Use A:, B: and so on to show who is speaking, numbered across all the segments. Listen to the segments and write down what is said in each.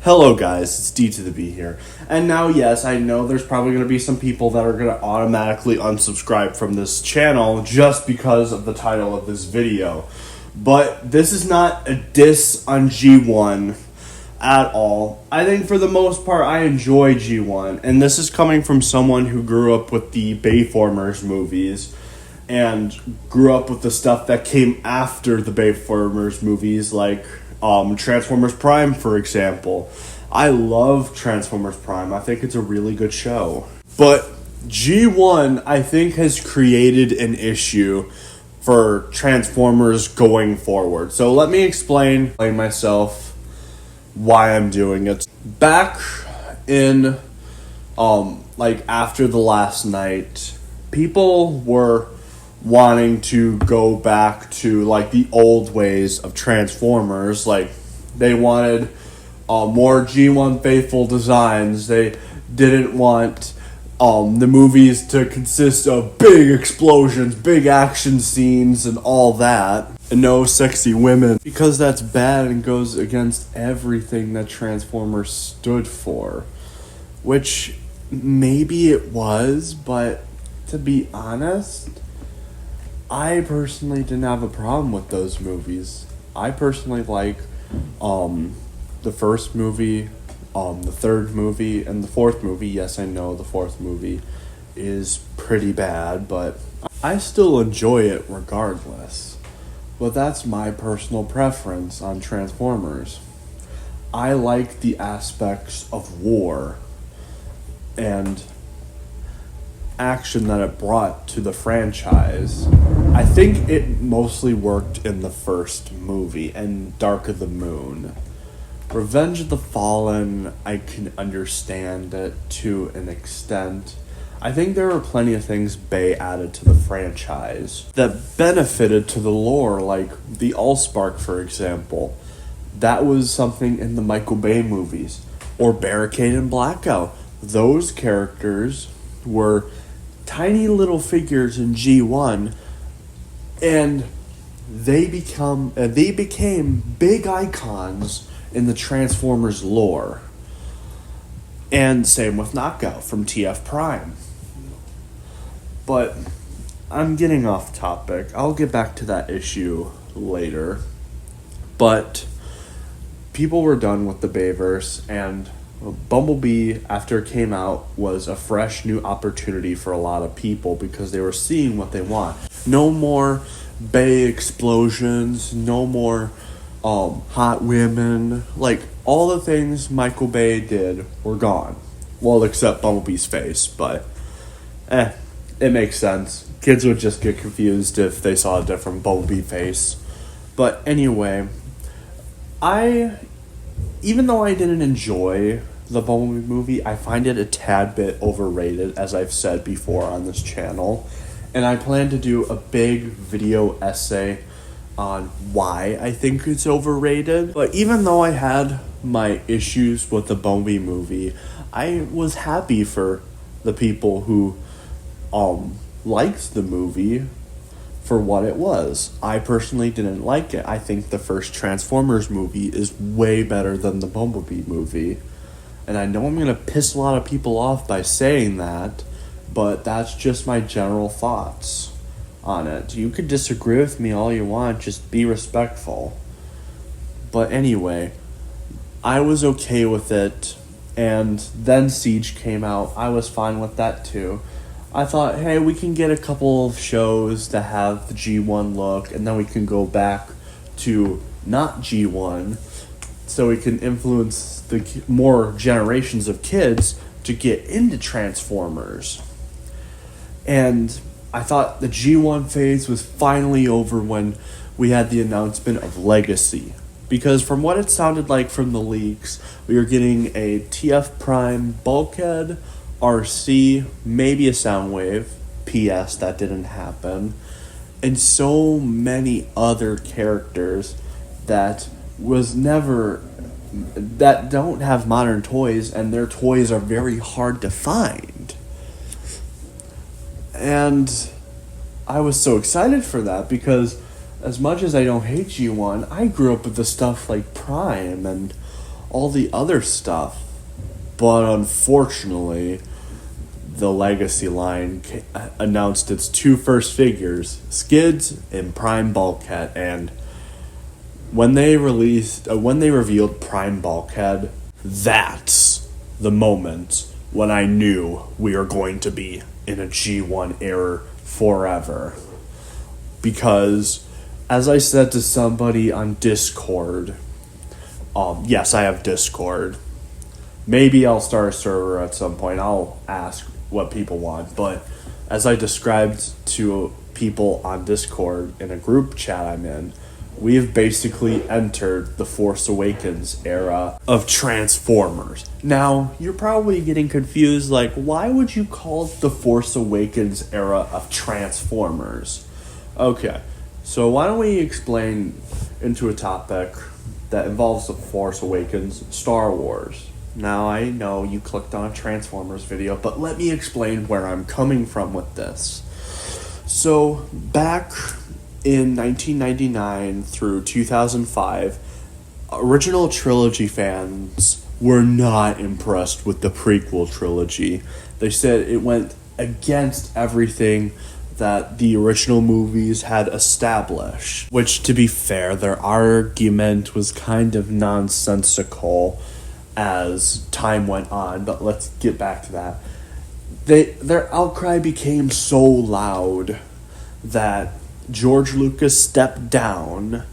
A: Hello guys, it's D to the B here. And now yes, I know there's probably going to be some people that are going to automatically unsubscribe from this channel just because of the title of this video. But this is not a diss on G1 at all. I think for the most part I enjoy G1, and this is coming from someone who grew up with the Bayformers movies and grew up with the stuff that came after the Bayformers movies, like Transformers Prime, for example. I love Transformers Prime. I think it's a really good show. But G1, I think, has created an issue for Transformers going forward. So let me explain myself why I'm doing it. Back in, after the last night, people were wanting to go back to the old ways of Transformers. They wanted more G1 faithful designs. They didn't want the movies to consist of big explosions, big action scenes, and all that, and no sexy women, because that's bad and goes against everything that Transformers stood for. Which maybe it was, but to be honest, I personally didn't have a problem with those movies. I personally like the first movie, the third movie, and the fourth movie. Yes, I know the fourth movie is pretty bad, but I still enjoy it regardless. But that's my personal preference on Transformers. I like the aspects of war and action that it brought to the franchise. I think it mostly worked in the first movie and Dark of the Moon. Revenge of the Fallen, I can understand it to an extent. I think there were plenty of things Bay added to the franchise that benefited to the lore, like the Allspark, for example. That was something in the Michael Bay movies. Or Barricade and Blackout. Those characters were tiny little figures in G1, and they became big icons in the Transformers lore. And same with Knockout from TF Prime. But I'm getting off topic. I'll get back to that issue later. But people were done with the Bayverse, and Bumblebee, after it came out, was a fresh new opportunity for a lot of people because they were seeing what they want. No more Bay explosions, no more hot women. All the things Michael Bay did were gone. Well, except Bumblebee's face, but it makes sense. Kids would just get confused if they saw a different Bumblebee face. But anyway, even though I didn't enjoy the Bumblebee movie, I find it a tad bit overrated, as I've said before on this channel. And I plan to do a big video essay on why I think it's overrated. But even though I had my issues with the Bumblebee movie, I was happy for the people who liked the movie for what it was. I personally didn't like it. I think the first Transformers movie is way better than the Bumblebee movie. And I know I'm going to piss a lot of people off by saying that, but that's just my general thoughts on it. You could disagree with me all you want, just be respectful. But anyway, I was okay with it, and then Siege came out. I was fine with that too. I thought, hey, we can get a couple of shows that have the G1 look, and then we can go back to not G1, so we can influence the more generations of kids to get into Transformers. And I thought the G1 phase was finally over when we had the announcement of Legacy. Because from what it sounded like from the leaks, we were getting a TF Prime Bulkhead, RC, maybe a Soundwave. PS, that didn't happen. And so many other characters that don't have modern toys, and their toys are very hard to find. And I was so excited for that because as much as I don't hate G1, I grew up with the stuff like Prime and all the other stuff. But unfortunately, the Legacy line announced its two first figures, Skids and Prime Bulkhead, and when they revealed Prime Bulkhead, that's the moment when I knew we were going to be in a G1 era forever. Because, as I said to somebody on Discord, yes, I have Discord. Maybe I'll start a server at some point. I'll ask what people want. But as I described to people on Discord in a group chat I'm in, we have basically entered the Force Awakens era of Transformers. Now, you're probably getting confused, like, why would you call it the Force Awakens era of Transformers? Okay, so why don't we explain into a topic that involves the Force Awakens, Star Wars. Now, I know you clicked on a Transformers video, but let me explain where I'm coming from with this. So, back in 1999 through 2005, original trilogy fans were not impressed with the prequel trilogy. They said it went against everything that the original movies had established, which, to be fair, their argument was kind of nonsensical as time went on, but let's get back to that. Their outcry became so loud that George Lucas stepped down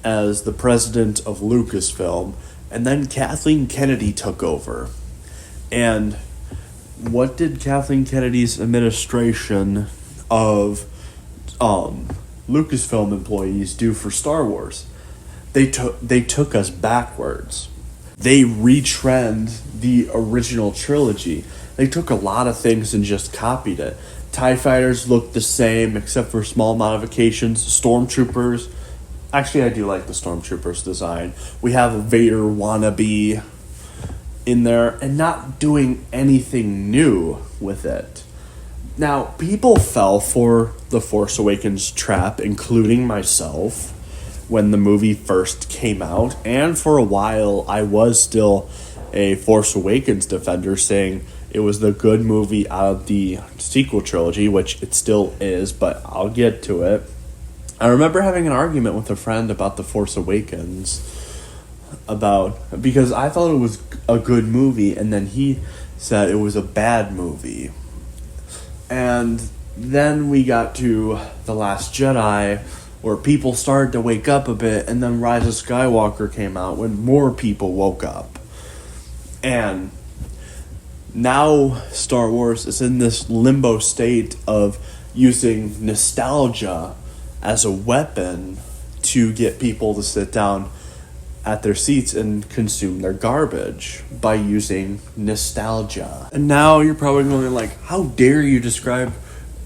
A: as the president of Lucasfilm, and then Kathleen Kennedy took over. And what did Kathleen Kennedy's administration of Lucasfilm employees do for Star Wars? They took us backwards. They retrend the original trilogy. They took a lot of things and just copied it. TIE fighters look the same except for small modifications. Stormtroopers, actually I do like the Stormtroopers design. We have a Vader wannabe in there and not doing anything new with it. Now, people fell for the Force Awakens trap, including myself, when the movie first came out. And for a while, I was still a Force Awakens defender, saying it was the good movie out of the sequel trilogy, which it still is, but I'll get to it. I remember having an argument with a friend about The Force Awakens, because I thought it was a good movie, and then he said it was a bad movie. And then we got to The Last Jedi, where people started to wake up a bit, and then Rise of Skywalker came out when more people woke up. And now Star Wars is in this limbo state of using nostalgia as a weapon to get people to sit down at their seats and consume their garbage by using nostalgia. And now you're probably going like, how dare you describe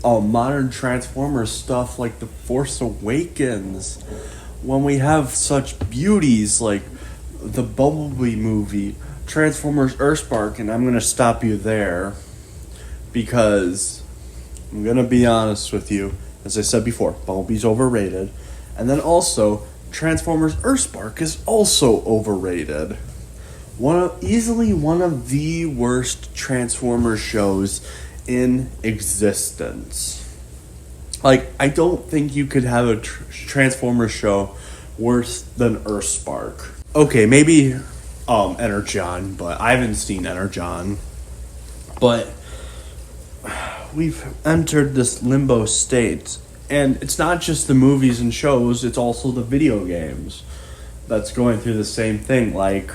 A: modern Transformers stuff like The Force Awakens when we have such beauties like the Bumblebee movie, Transformers Earthspark. And I'm going to stop you there because I'm going to be honest with you. As I said before, Bumblebee's overrated. And then also, Transformers Earthspark is also overrated. Easily one of the worst Transformers shows in existence. Like, I don't think you could have a Transformers show worse than Earthspark. Okay, maybe Energon, but I haven't seen Energon. But we've entered this limbo state, and it's not just the movies and shows, it's also the video games that's going through the same thing. Like,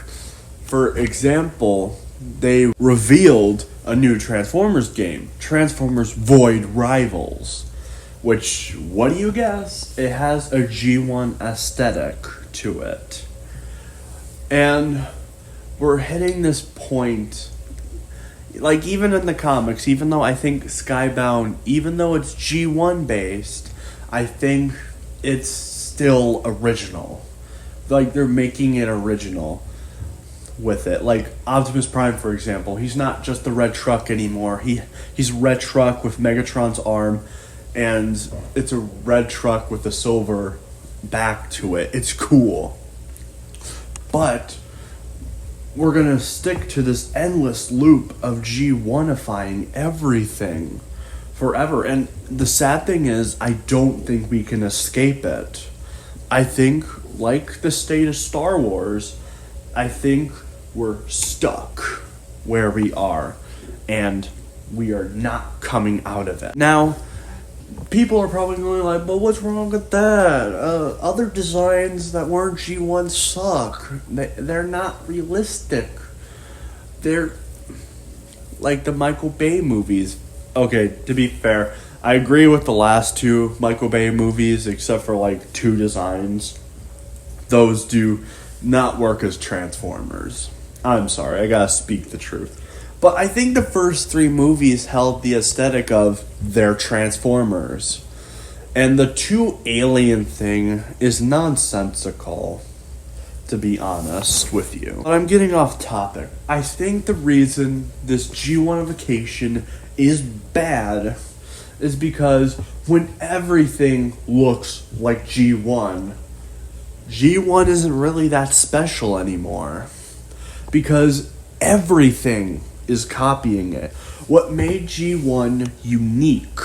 A: for example, they revealed a new Transformers game, Transformers Void Rivals, which, what do you guess? It has a G1 aesthetic to it. And we're hitting this point, like, even in the comics, even though I think Skybound, even though it's G1 based, I think it's still original. Like, they're making it original with it. Like, Optimus Prime, for example, he's not just the red truck anymore. He's red truck with Megatron's arm, and it's a red truck with a silver back to it. It's cool. But we're gonna stick to this endless loop of G1ifying everything forever. And the sad thing is, I don't think we can escape it. I think, like the state of Star Wars, I think we're stuck where we are, and we are not coming out of it. Now, people are probably going like, but what's wrong with that? Other designs that weren't G1 suck. They're not realistic. They're like the Michael Bay movies. Okay, to be fair, I agree with the last two Michael Bay movies, except for like two designs. Those do not work as Transformers. I'm sorry, I gotta speak the truth. But I think the first three movies held the aesthetic of their Transformers. And the two alien thing is nonsensical, to be honest with you. But I'm getting off topic. I think the reason this G1ification is bad is because when everything looks like G1, G1 isn't really that special anymore. Because everything is copying it. What made G1 unique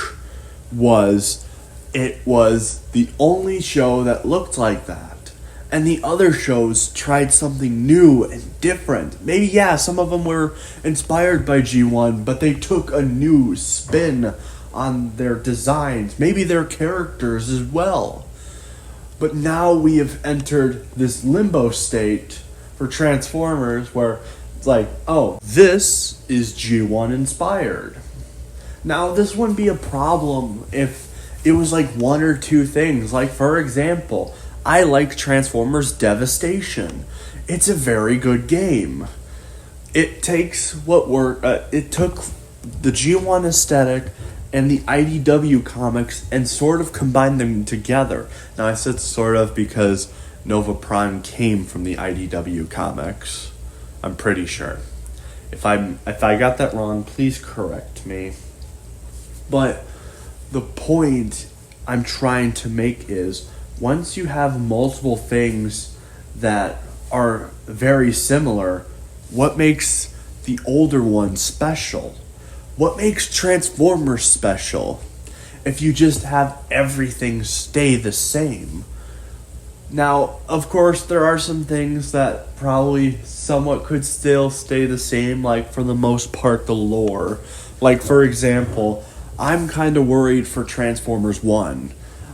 A: was it was the only show that looked like that. And the other shows tried something new and different. Maybe, yeah, some of them were inspired by G1, but they took a new spin on their designs, maybe their characters as well. But now we have entered this limbo state for Transformers where it's like, oh, this is G1 inspired. Now, this wouldn't be a problem if it was like one or two things. Like, for example, I like Transformers Devastation. It's a very good game. It takes it took the G1 aesthetic and the IDW comics and sort of combined them together. Now, I said sort of because Nova Prime came from the IDW comics. I'm pretty sure. If I got that wrong, please correct me. But the point I'm trying to make is, once you have multiple things that are very similar, what makes the older one special? What makes Transformers special? If you just have everything stay the same. Now, of course, there are some things that probably somewhat could still stay the same, like for the most part, the lore. Like, for example, I'm kind of worried for Transformers 1.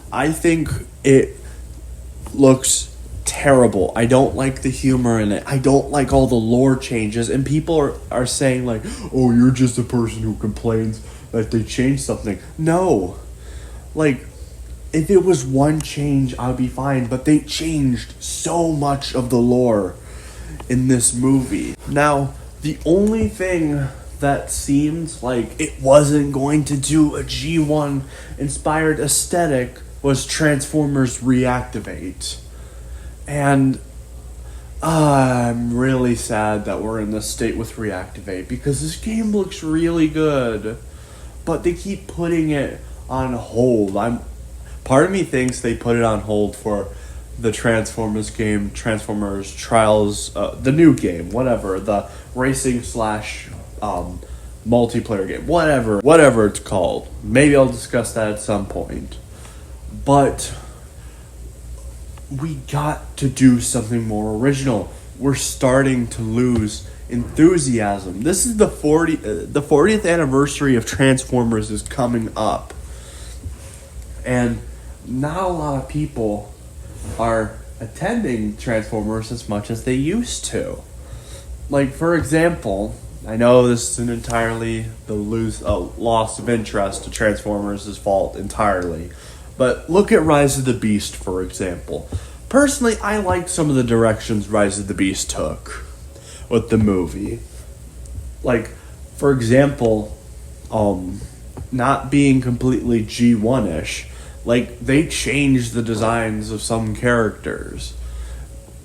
A: I think it looks terrible. I don't like the humor in it. I don't like all the lore changes. And people are saying like, oh, you're just a person who complains that they changed something. No. Like, if it was one change, I'd be fine. But they changed so much of the lore in this movie. Now, the only thing that seemed like it wasn't going to do a G1 inspired aesthetic was Transformers Reactivate. And I'm really sad that we're in this state with Reactivate, because this game looks really good, but they keep putting it on hold. Part of me thinks they put it on hold for the Transformers game, Transformers Trials, the new game, whatever, the racing slash multiplayer game, whatever it's called. Maybe I'll discuss that at some point. But we got to do something more original. We're starting to lose enthusiasm. This is the 40th anniversary of Transformers is coming up. And not a lot of people are attending Transformers as much as they used to. Like, for example, I know this isn't entirely the loss of interest to Transformers' fault entirely, but look at Rise of the Beast, for example. Personally, I liked some of the directions Rise of the Beast took with the movie. Like, for example, not being completely G1-ish. Like, they changed the designs of some characters.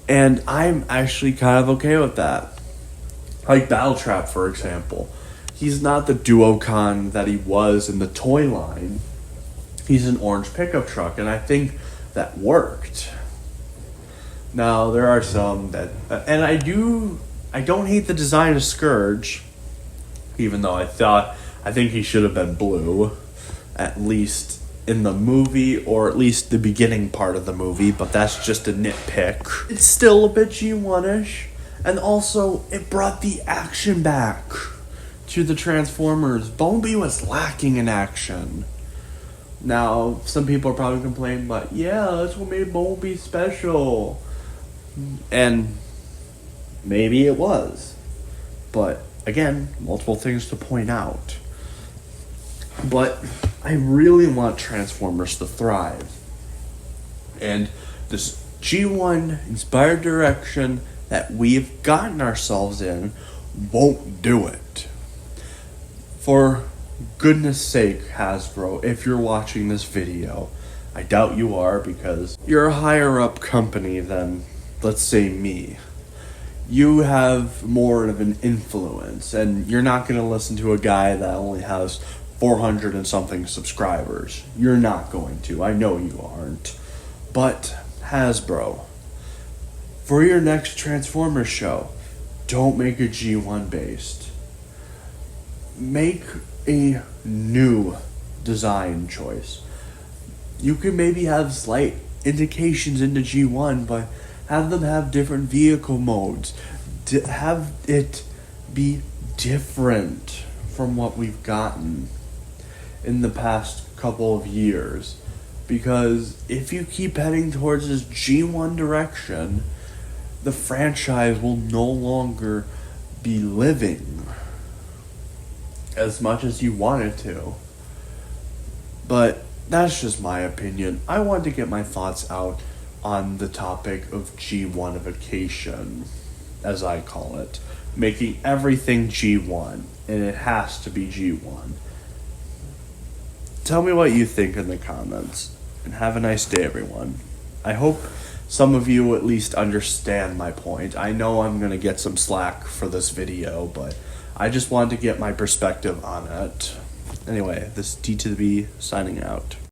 A: And I'm actually kind of okay with that. Like Battletrap, for example. He's not the Duocon that he was in the toy line. He's an orange pickup truck, and I think that worked. Now, there are some that... And I do I don't hate the design of Scourge, even though I think he should have been blue, at least in the movie, or at least the beginning part of the movie, but that's just a nitpick. It's still a bit G1-ish, and also it brought the action back to the Transformers. Bumblebee was lacking in action. Now, some people are probably complaining, but yeah, that's what made Bumblebee special. And maybe it was. But again, multiple things to point out. But I really want Transformers to thrive. And this G1 inspired direction that we've gotten ourselves in won't do it. For goodness sake, Hasbro, if you're watching this video, I doubt you are because you're a higher up company than, let's say, me. You have more of an influence, and you're not going to listen to a guy that only has 400 and something subscribers. You're not going to. I know you aren't. But Hasbro, for your next Transformers show, don't make a G1 based. Make a new design choice. You could maybe have slight indications into G1, but have them have different vehicle modes. Have it be different from what we've gotten in the past couple of years. Because if you keep heading towards this G1 direction, the franchise will no longer be living as much as you want it to. But that's just my opinion. I wanted to get my thoughts out on the topic of G1ification, as I call it. Making everything G1, and it has to be G1. Tell me what you think in the comments, and have a nice day, everyone. I hope some of you at least understand my point. I know I'm going to get some slack for this video, but I just wanted to get my perspective on it. Anyway, this is D to the B signing out.